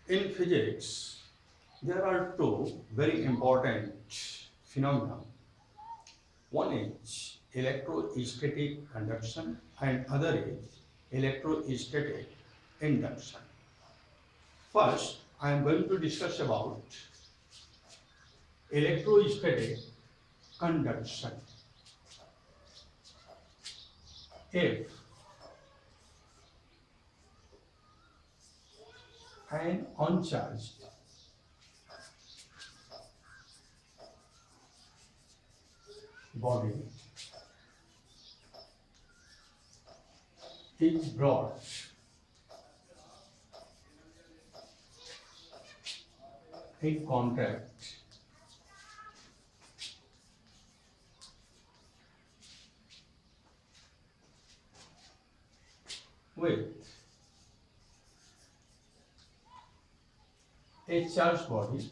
In physics, there are two very important phenomena. One is electrostatic conduction and other is electrostatic induction. First, I am going to discuss about electrostatic conduction. If an uncharged body is brought in contact with a charged body,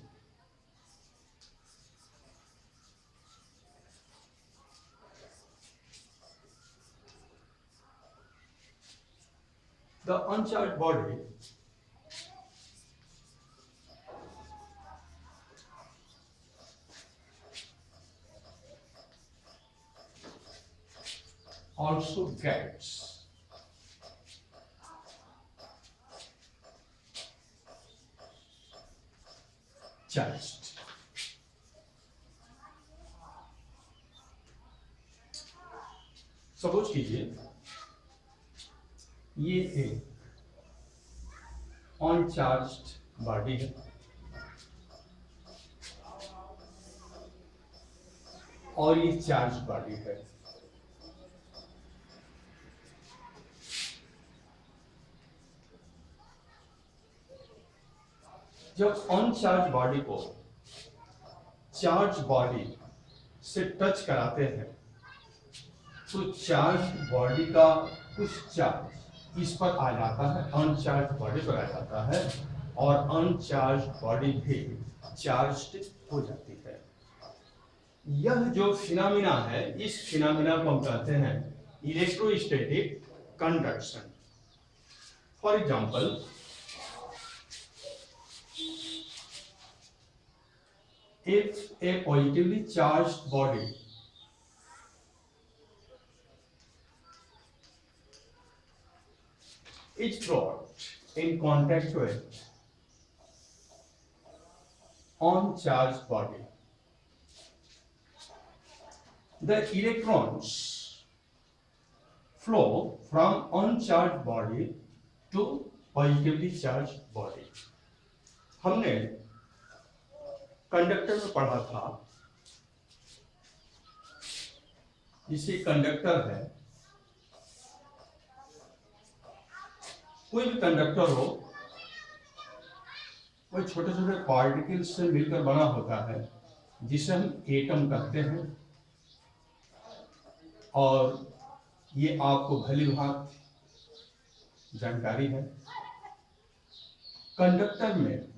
the uncharged body also gets charged. Suppose कीजिए ये एक uncharged body है और ये charge body है। जब uncharged body को charge body से टच कराते हैं तो चार्ज बॉडी का कुछ चार्ज इस पर आ जाता है, अनचार्ज बॉडी पर आ जाता है और अनचार्ज बॉडी भी चार्ज्ड हो जाती है। यह जो फिनोमिना है, इस फिनोमिना को हम कहते हैं electrostatic conduction. For example, if a positively charged body is brought in contact with uncharged body, the electrons flow from uncharged body to positively charged body. हमने कंडक्टर में पढ़ा था, जिसे कंडक्टर है, कोई भी कंडक्टर हो, कोई छोटे छोटे पार्टिकल्स से मिलकर बना होता है जिसे हम एटम कहते हैं। और ये आपको भली भांति जानकारी है। कंडक्टर में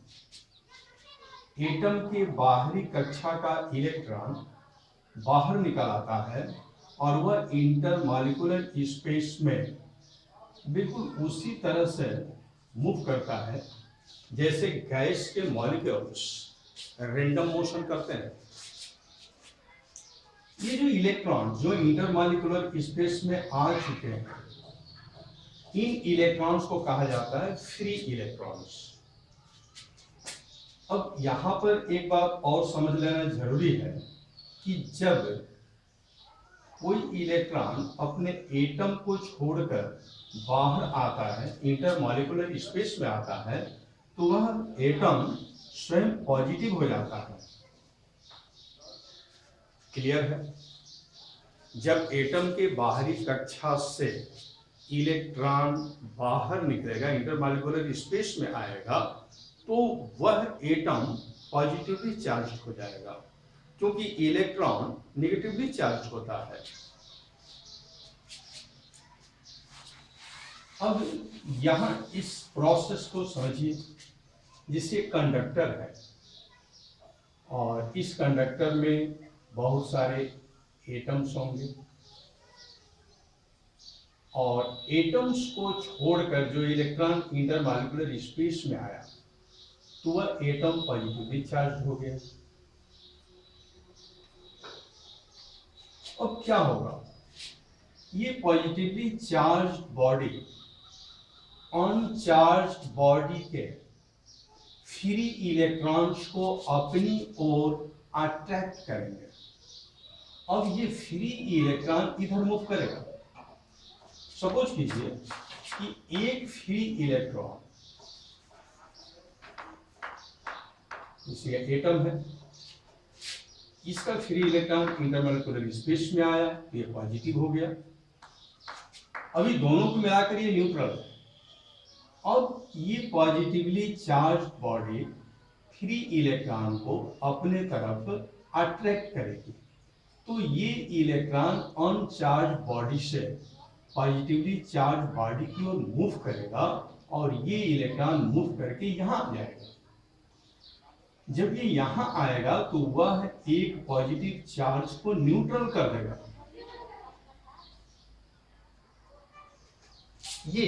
एटम के बाहरी कक्षा का इलेक्ट्रॉन बाहर निकल आता है और वह इंटरमॉलिक्यूलर स्पेस में बिल्कुल उसी तरह से मूव करता है जैसे गैस के मॉलिक्यूल्स रैंडम मोशन करते हैं। ये जो इलेक्ट्रॉन जो इंटरमॉलिक्यूलर स्पेस में आ चुके हैं, इन इलेक्ट्रॉन्स को कहा जाता है फ्री इलेक्ट्रॉन्स। अब यहां पर एक बात और समझ लेना जरूरी है कि जब कोई इलेक्ट्रॉन अपने एटम को छोड़कर बाहर आता है, इंटरमॉलिक्यूलर स्पेस में आता है, तो वह एटम स्वयं पॉजिटिव हो जाता है। क्लियर है? जब एटम के बाहरी कक्षा से इलेक्ट्रॉन बाहर निकलेगा, इंटरमॉलिक्यूलर स्पेस में आएगा, तो वह एटम पॉजिटिवली चार्ज हो जाएगा, क्योंकि इलेक्ट्रॉन नेगेटिवली चार्ज होता है। अब यहां इस प्रोसेस को समझिए, जिसे कंडक्टर है, और इस कंडक्टर में बहुत सारे एटम्स होंगे और एटम्स को छोड़कर जो इलेक्ट्रॉन इंटरमॉलिक्यूलर स्पेस में आया, तो वह एटम पॉजिटिवली चार्ज हो गया। अब क्या होगा, ये positively charge body uncharged body के फ्री इलेक्ट्रॉन्स को अपनी ओर अट्रैक्ट करेंगे। अब ये फ्री इलेक्ट्रॉन इधर मूव करेगा। सपोज कीजिए कि एक फ्री इलेक्ट्रॉन, जैसे एटम है, इसका फ्री इलेक्ट्रॉन इंटरमोलिकुलर स्पेस में आया तो ये पॉजिटिव हो गया। अभी दोनों को मिलाकर ये न्यूट्रल है। अब ये positively charge body free electron को अपने तरफ अट्रैक्ट करेगी, तो ये इलेक्ट्रॉन अनचार्ज बॉडी से पॉजिटिवली चार्ज बॉडी की ओर मूव करेगा और ये इलेक्ट्रॉन मूव करके यहां आ जाएगा। जब ये यहां आएगा तो वह एक पॉजिटिव चार्ज को न्यूट्रल कर देगा। ये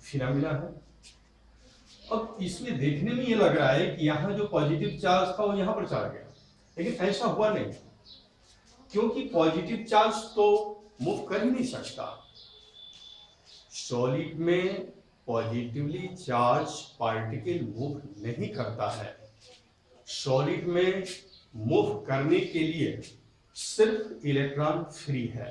फिनोमेना है। अब इसमें देखने में ये लग रहा है कि यहां जो पॉजिटिव चार्ज था वो यहां पर चला गया, लेकिन ऐसा हुआ नहीं, क्योंकि पॉजिटिव चार्ज तो मूव कर ही नहीं सकता। सॉलिड में पॉजिटिवली चार्ज पार्टिकल मूव नहीं करता है। सॉलिड में मूव करने के लिए सिर्फ इलेक्ट्रॉन फ्री है।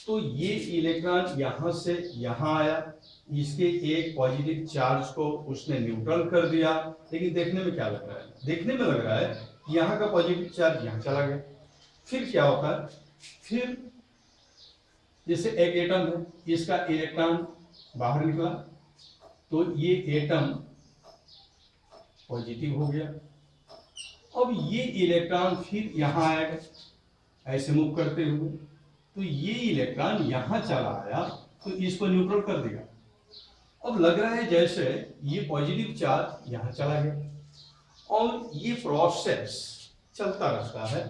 तो ये इलेक्ट्रॉन यहां से यहां आया, इसके एक पॉजिटिव चार्ज को उसने न्यूट्रल कर दिया, लेकिन देखने में क्या लग रहा है, देखने में लग रहा है कि यहाँ का पॉजिटिव चार्ज यहाँ चला गया। फिर क्या होता है, फिर जैसे एक एटम है, इसका इलेक्ट्रॉन बाहर निकला तो ये एटम पॉजिटिव हो गया। अब ये इलेक्ट्रॉन फिर यहाँ आएगा ऐसे मूव करते हुए, तो ये इलेक्ट्रॉन यहाँ चला आया तो इसको न्यूट्रल कर दिया। अब लग रहा है जैसे ये पॉजिटिव चार्ज यहाँ चला गया और ये प्रोसेस चलता रहता है।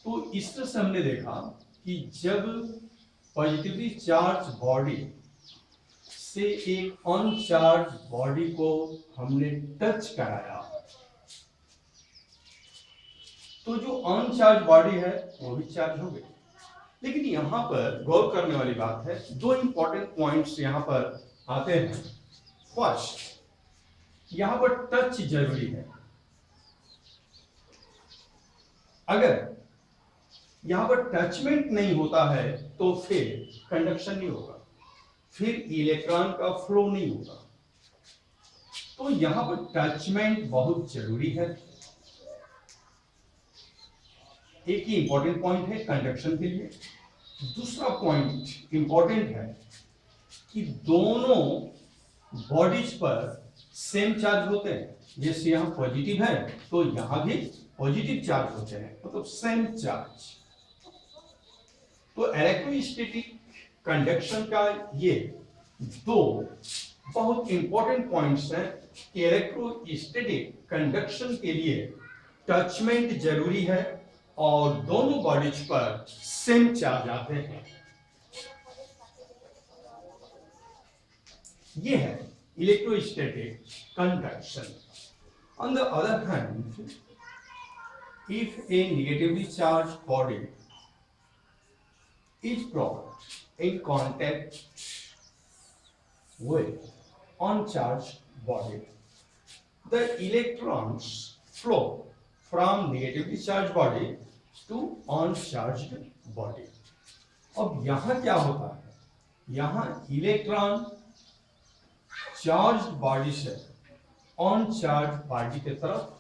तो इस तरह से हमने देखा कि जब पॉजिटिवली चार्ज बॉडी से एक अनचार्ज बॉडी को हमने टच कराया तो जो अनचार्ज बॉडी है वो भी चार्ज हो गई। लेकिन यहां पर गौर करने वाली बात है, दो इंपॉर्टेंट पॉइंट्स यहां पर आते हैं। फर्स्ट, यहां पर टच जरूरी है। अगर यहां पर टचमेंट नहीं होता है तो फिर कंडक्शन नहीं होगा, फिर इलेक्ट्रॉन का फ्लो नहीं होगा। तो यहां पर टचमेंट बहुत जरूरी है। एक ही इंपॉर्टेंट पॉइंट है कंडक्शन के लिए। दूसरा पॉइंट इंपॉर्टेंट है कि दोनों बॉडीज पर सेम चार्ज होते हैं। जैसे यहां पॉजिटिव है तो यहां भी पॉजिटिव चार्ज होते हैं, मतलब सेम चार्ज। तो इलेक्ट्रोस्टैटिक कंडक्शन का ये दो बहुत इंपॉर्टेंट पॉइंट्स हैं कि इलेक्ट्रोस्टैटिक कंडक्शन के लिए टचमेंट जरूरी है और दोनों बॉडीज पर सेम चार्ज आते हैं। ये है electrostatic conduction. On the other hand, if a negatively charged body is brought in contact with uncharged body, the electrons flow from negatively charged body to uncharged body. अब यहां क्या होता है, यहां इलेक्ट्रॉन चार्ज बॉडी से uncharged body की तरफ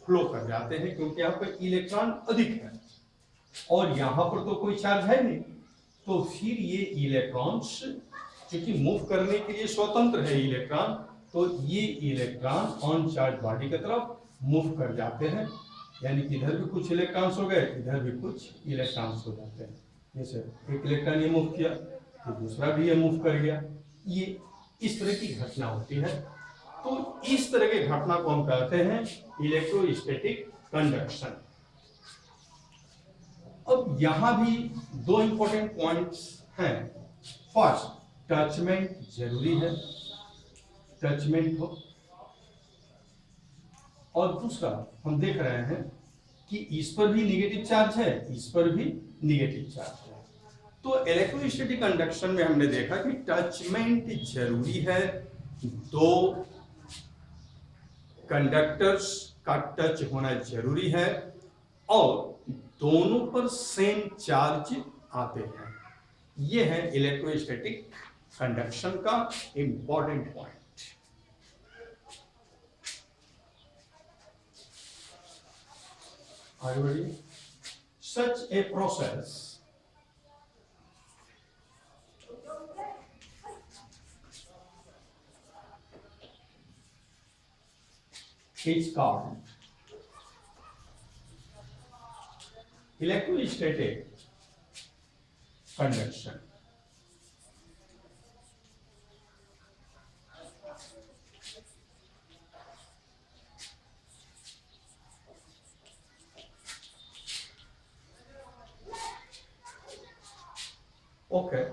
flow कर जाते हैं, क्योंकि यहाँ पर इलेक्ट्रॉन अधिक है और यहाँ पर तो कोई चार्ज है नहीं। तो फिर ये इलेक्ट्रॉन्स क्योंकि मूव करने के लिए स्वतंत्र है इलेक्ट्रॉन, तो ये इलेक्ट्रॉन अनचार्ज बॉडी की तरफ मूव कर जाते हैं। यानी कि इधर भी कुछ इलेक्ट्रॉन्स हो गए, इधर भी कुछ इलेक्ट्रॉन्स हो जाते हैं। जैसे एक इलेक्ट्रॉन ये मूव किया तो दूसरा भी ये मूव कर गया। ये इस तरह की घटना होती है। तो इस तरह के घटना को हम कहते हैं इलेक्ट्रोस्टैटिक कंडक्शन। अब यहां भी दो इंपॉर्टेंट पॉइंट्स हैं। फर्स्ट, टचमेंट जरूरी है, टचमेंट हो। और दूसरा हम देख रहे हैं कि इस पर भी निगेटिव चार्ज है, इस पर भी निगेटिव चार्ज है। तो इलेक्ट्रोस्टैटिक कंडक्शन में हमने देखा कि टचमेंट जरूरी है, दो कंडक्टर्स का टच होना जरूरी है और दोनों पर सेम चार्ज आते हैं। यह है इलेक्ट्रोस्टैटिक कंडक्शन का important point. Are you ready? Such a process is called electrostatic conduction. Okay.